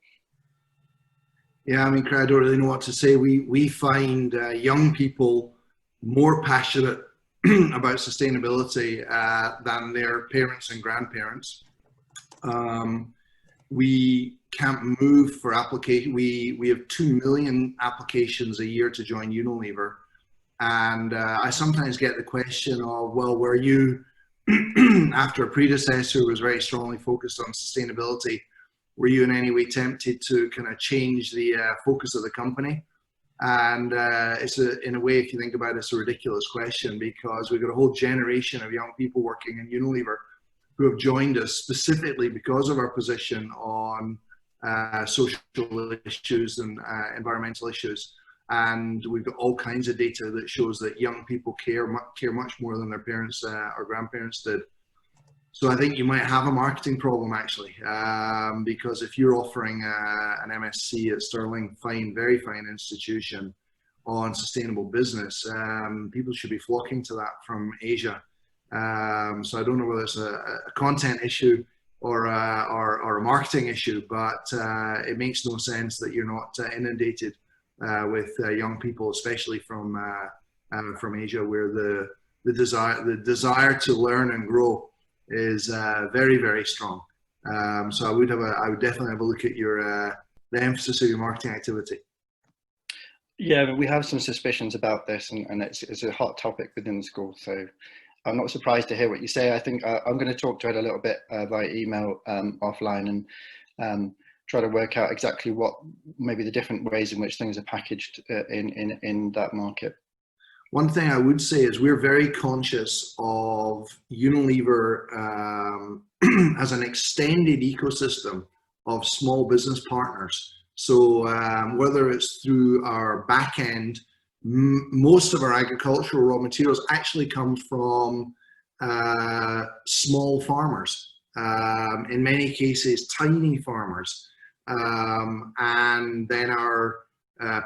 [SPEAKER 2] Yeah, I mean, I don't really know what to say. We find young people more passionate about sustainability than their parents and grandparents. We can't move for application. We have 2 million applications a year to join Unilever. And I sometimes get the question of, well, were you, after a predecessor who was very strongly focused on sustainability, were you in any way tempted to kind of change the focus of the company? And in a way, if you think about it, it's a ridiculous question, because we've got a whole generation of young people working in Unilever who have joined us specifically because of our position on social issues and environmental issues. And we've got all kinds of data that shows that young people care much more than their parents or grandparents did. So I think you might have a marketing problem, actually, because if you're offering an MSc at Stirling, very fine institution, on sustainable business, people should be flocking to that from Asia. So I don't know whether it's a content issue or a marketing issue, but it makes no sense that you're not inundated with young people, especially from Asia, where the desire to learn and grow is very, very strong. So I would definitely have a look at the emphasis of your marketing activity.
[SPEAKER 7] Yeah, but we have some suspicions about this, and it's a hot topic within the school. So I'm not surprised to hear what you say. I think I'm going to talk to Ed a little bit via email offline and try to work out exactly what maybe the different ways in which things are packaged in that market.
[SPEAKER 2] One thing I would say is we're very conscious of Unilever as an extended ecosystem of small business partners. So whether it's through our back end, most of our agricultural raw materials actually come from small farmers, in many cases tiny farmers, and then our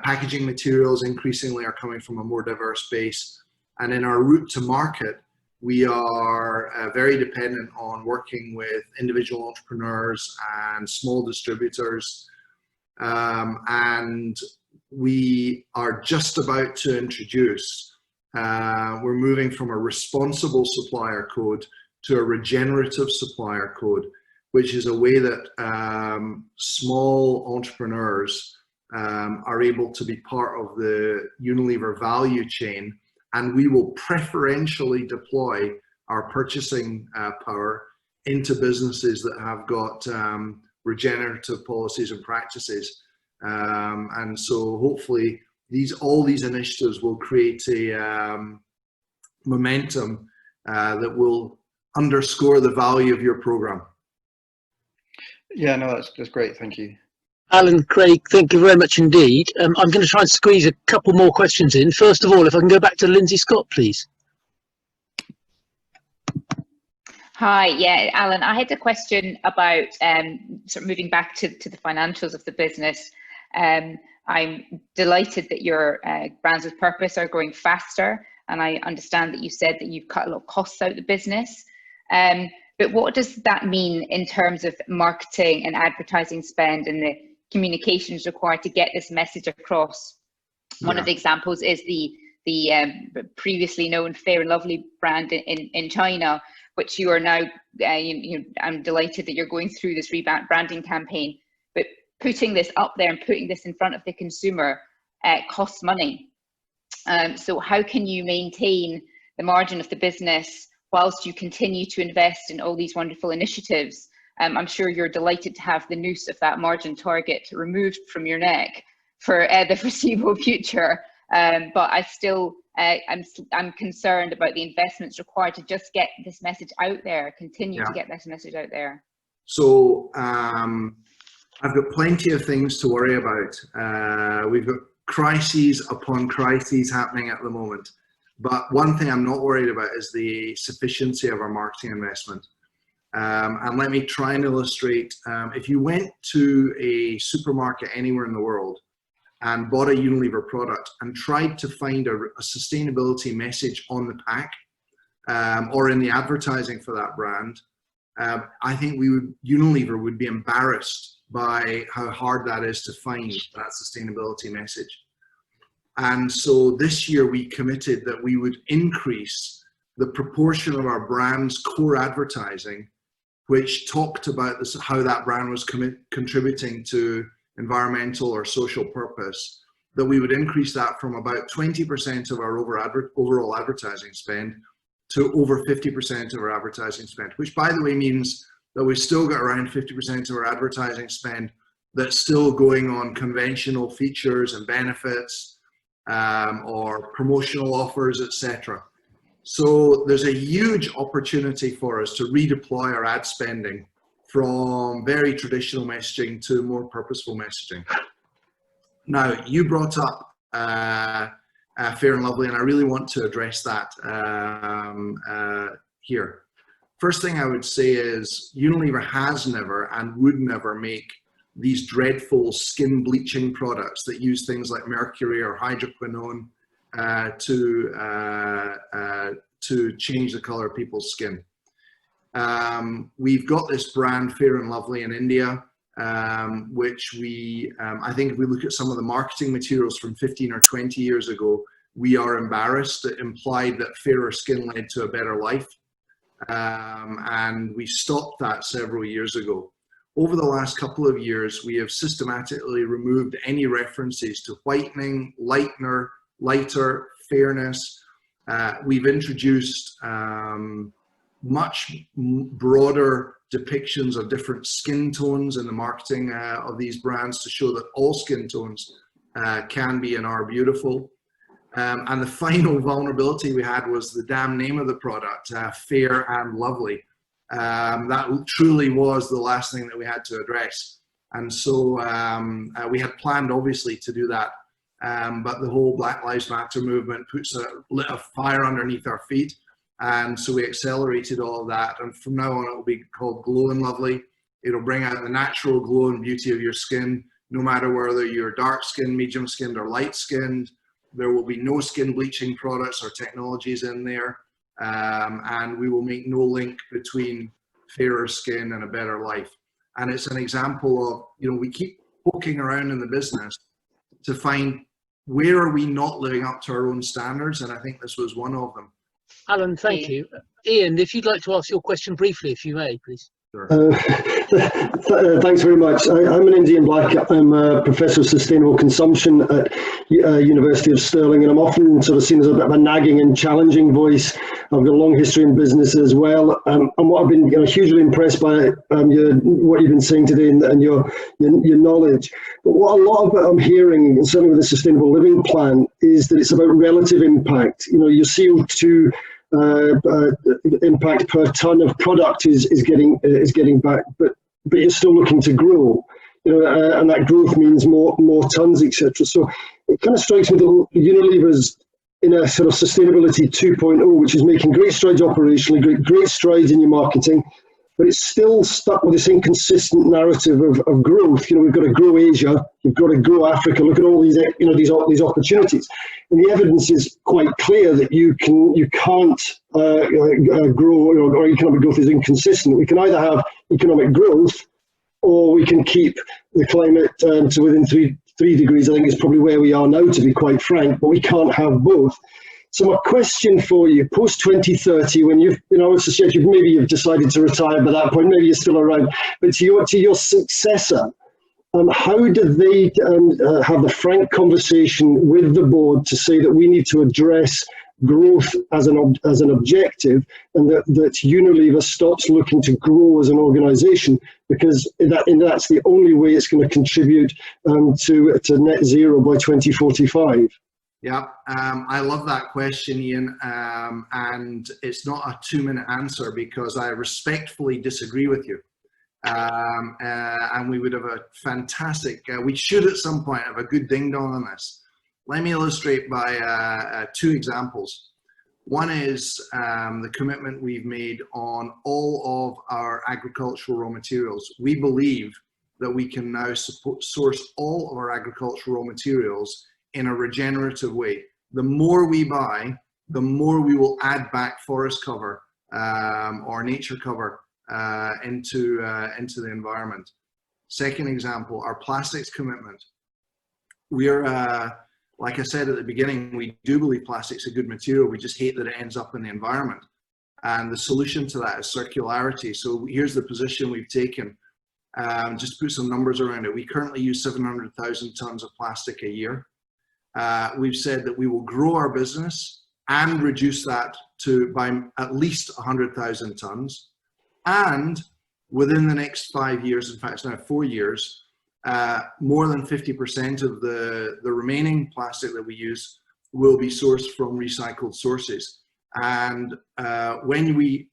[SPEAKER 2] packaging materials increasingly are coming from a more diverse base. And in our route to market, we are very dependent on working with individual entrepreneurs and small distributors. And we are just about to introduce, we're moving from a responsible supplier code to a regenerative supplier code, which is a way that small entrepreneurs are able to be part of the Unilever value chain, and we will preferentially deploy our purchasing power into businesses that have got regenerative policies and practices. And so hopefully all these initiatives will create a momentum that will underscore the value of your program.
[SPEAKER 7] Yeah, no, that's great. Thank you.
[SPEAKER 5] Alan, Craig, thank you very much indeed. I'm going to try and squeeze a couple more questions in. First of all, if I can go back to Lindsay Scott, please.
[SPEAKER 3] Hi, yeah, Alan, I had a question about sort of moving back to the financials of the business. I'm delighted that your brands with purpose are growing faster, and I understand that you said that you've cut a lot of costs out of the business. But what does that mean in terms of marketing and advertising spend and the communications required to get this message across? One of the examples is the previously known Fair and Lovely brand in China, which you are now, I'm delighted that you're going through this rebranding campaign, but putting this up there and putting this in front of the consumer costs money. So how can you maintain the margin of the business whilst you continue to invest in all these wonderful initiatives? I'm sure you're delighted to have the noose of that margin target removed from your neck for the foreseeable future. But I still, I'm concerned about the investments required to just get this message out there, continue to get this message out there.
[SPEAKER 2] So I've got plenty of things to worry about. We've got crises upon crises happening at the moment. But one thing I'm not worried about is the sufficiency of our marketing investment. And let me try and illustrate, if you went to a supermarket anywhere in the world and bought a Unilever product and tried to find a sustainability message on the pack or in the advertising for that brand, I think Unilever would be embarrassed by how hard that is to find that sustainability message. And so this year we committed that we would increase the proportion of our brand's core advertising, which talked about this, how that brand was contributing to environmental or social purpose, that we would increase that from about 20% of our overall advertising spend to over 50% of our advertising spend, which by the way means that we've still got around 50% of our advertising spend that's still going on conventional features and benefits, or promotional offers, etc. So there's a huge opportunity for us to redeploy our ad spending from very traditional messaging to more purposeful messaging. Now, you brought up Fair and Lovely, and I really want to address that here. First thing I would say is Unilever has never and would never make these dreadful skin bleaching products that use things like mercury or hydroquinone to change the color of people's skin. We've got this brand Fair and Lovely in India. which we, I think if we look at some of the marketing materials from 15 or 20 years ago, we are embarrassed. It implied that fairer skin led to a better life. And we stopped that several years ago. Over the last couple of years, we have systematically removed any references to whitening, lighter, fairness. We've introduced much broader depictions of different skin tones in the marketing of these brands to show that all skin tones can be and are beautiful. And the final vulnerability we had was the damn name of the product, Fair and Lovely. That truly was the last thing that we had to address. And so we had planned, obviously, to do that. But the whole Black Lives Matter movement puts a lit of fire underneath our feet. And so we accelerated all of that. And from now on, it will be called Glow and Lovely. It'll bring out the natural glow and beauty of your skin, no matter whether you're dark skinned, medium skinned, or light skinned. There will be no skin bleaching products or technologies in there. And we will make no link between fairer skin and a better life. And it's an example of, you know, we keep poking around in the business to find where are we not living up to our own standards. And I think this was one of them.
[SPEAKER 5] Alan, thank you. Ian, if you'd like to ask your question briefly, if you may, please.
[SPEAKER 8] Thanks very much. I'm an Indian Black. I'm a professor of sustainable consumption at University of Stirling, and I'm often sort of seen as a bit of a nagging and challenging voice. I've got a long history in business as well, and what I've been hugely impressed by what you've been saying today and your knowledge. But what a lot of it I'm hearing, and certainly with the Sustainable Living Plan, is that it's about relative impact. You know, your CO2 impact per ton of product is getting back, but you're still looking to grow, you know, and that growth means more tons, etc. So it kind of strikes me that Unilever's in a sort of sustainability 2.0, which is making great strides operationally, great strides in your marketing, but it's still stuck with this inconsistent narrative of growth. You know, we've got to grow Asia, we've got to grow Africa. Look at all these, you know, these opportunities, and the evidence is quite clear that you can't grow, or economic growth is inconsistent. We can either have economic growth, or we can keep the climate to within three degrees. I think is probably where we are now, to be quite frank. But we can't have both. So my question for you, post 2030, when I would suggest you've decided to retire by that point, maybe you're still around, but to your successor, how do they have the frank conversation with the board to say that we need to address growth as an objective, and that Unilever stops looking to grow as an organisation, because that's the only way it's going to contribute to net zero by 2045?
[SPEAKER 2] Yeah, I love that question, Ian, and it's not a 2-minute answer, because I respectfully disagree with you. And we would have a fantastic, we should at some point have a good ding-dong on this. Let me illustrate by 2 examples. One is the commitment we've made on all of our agricultural raw materials. We believe that we can now source all of our agricultural raw materials in a regenerative way. The more we buy, the more we will add back forest cover or nature cover into the environment. Second example, our plastics commitment. We're, like I said at the beginning, we do believe plastic's a good material. We just hate that it ends up in the environment. And the solution to that is circularity. So here's the position we've taken. Just to put some numbers around it. We currently use 700,000 tons of plastic a year. We've said that we will grow our business and reduce that by at least 100,000 tons. And within the next 5 years, in fact, it's now 4 years, more than 50% of the remaining plastic that we use will be sourced from recycled sources. And when we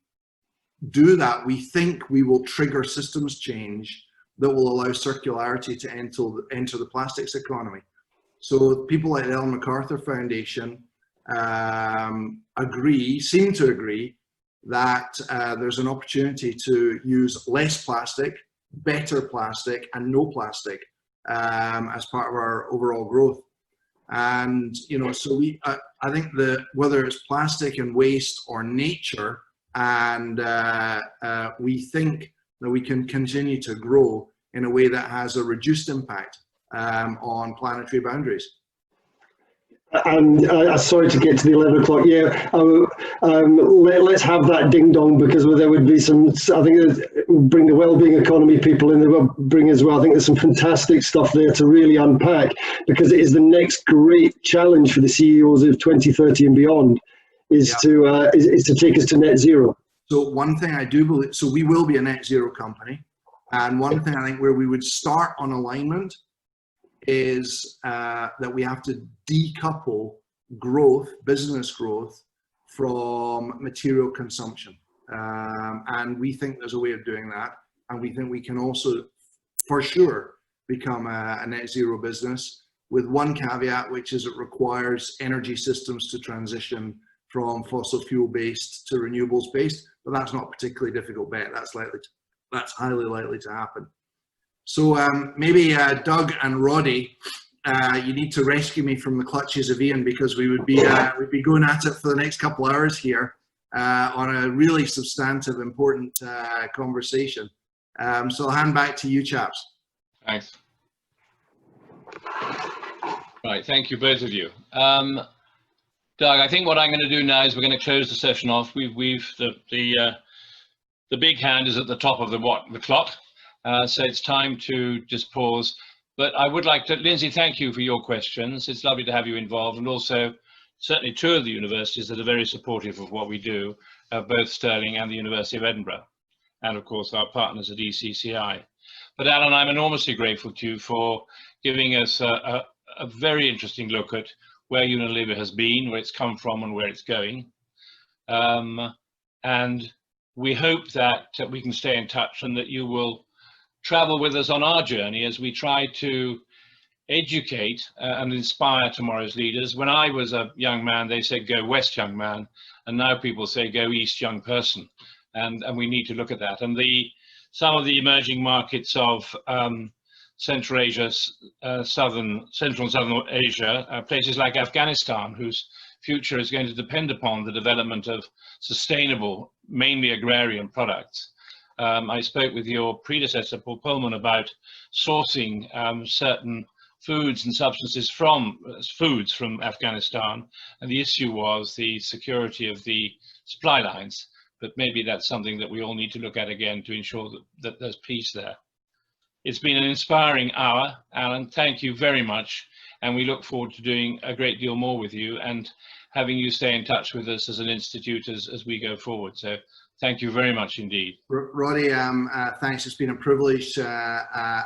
[SPEAKER 2] do that, we think we will trigger systems change that will allow circularity to enter the plastics economy. So people like the Ellen MacArthur Foundation seem to agree that there's an opportunity to use less plastic, better plastic, and no plastic as part of our overall growth. And so I think that whether it's plastic and waste or nature, and we think that we can continue to grow in a way that has a reduced impact on planetary boundaries.
[SPEAKER 8] And sorry to get to the 11 o'clock. Yeah, let's have that ding dong, because there would be some. I think it will bring the wellbeing economy people in. They will bring as well. I think there's some fantastic stuff there to really unpack, because it is the next great challenge for the CEOs of 2030 and beyond, is to take us to net zero.
[SPEAKER 2] So one thing I do believe, so we will be a net zero company, and one thing I think where we would start on alignment is that we have to decouple growth, business growth, from material consumption. And we think there's a way of doing that. And we think we can also, for sure, become a net zero business, with one caveat, which is it requires energy systems to transition from fossil fuel based to renewables based. But that's not a particularly difficult bet. That's highly likely to happen. So maybe Doug and Roddy, you need to rescue me from the clutches of Ian, because we would be we'd be going at it for the next couple of hours here on a really substantive, important conversation. So I'll hand back to you, chaps.
[SPEAKER 1] Thanks. Right, thank you, both of you. Doug, I think what I'm going to do now is we're going to close the session off. The big hand is at the top of the clock. So it's time to just pause. But I would like to, Lindsay, thank you for your questions. It's lovely to have you involved, and also certainly two of the universities that are very supportive of what we do, both Stirling and the University of Edinburgh, and of course our partners at ECCI. But Alan, I'm enormously grateful to you for giving us a very interesting look at where Unilever has been, where it's come from, and where it's going. And we hope that we can stay in touch, and that you will travel with us on our journey as we try to educate and inspire tomorrow's leaders. When I was a young man, they said, go west, young man. And now people say, go east, young person. And we need to look at that. And some of the emerging markets of Central Asia, Central and Southern Asia, places like Afghanistan, whose future is going to depend upon the development of sustainable, mainly agrarian products. I spoke with your predecessor, Paul Pullman, about sourcing certain foods and substances from Afghanistan, and the issue was the security of the supply lines. But maybe that's something that we all need to look at again to ensure that there's peace there. It's been an inspiring hour, Alan. Thank you very much, and we look forward to doing a great deal more with you and having you stay in touch with us as an institute as we go forward. So thank you very much indeed.
[SPEAKER 2] Roddy, thanks. It's been a privilege, and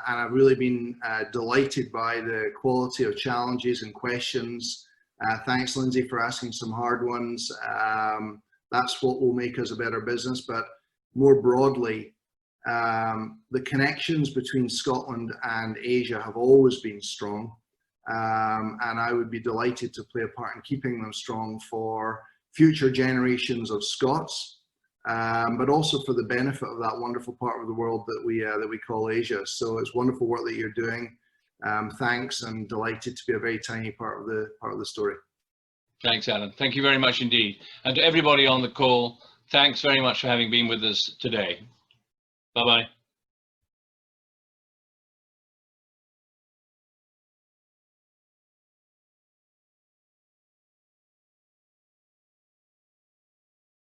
[SPEAKER 2] I've really been delighted by the quality of challenges and questions. Thanks, Lindsay, for asking some hard ones. That's what will make us a better business. But more broadly, the connections between Scotland and Asia have always been strong. And I would be delighted to play a part in keeping them strong for future generations of Scots, but also for the benefit of that wonderful part of the world that we call Asia. So it's wonderful work that you're doing. Thanks, and delighted to be a very tiny part of the story.
[SPEAKER 1] Thanks, Alan. Thank you very much indeed. And to everybody on the call, thanks very much for having been with us today. Bye-bye.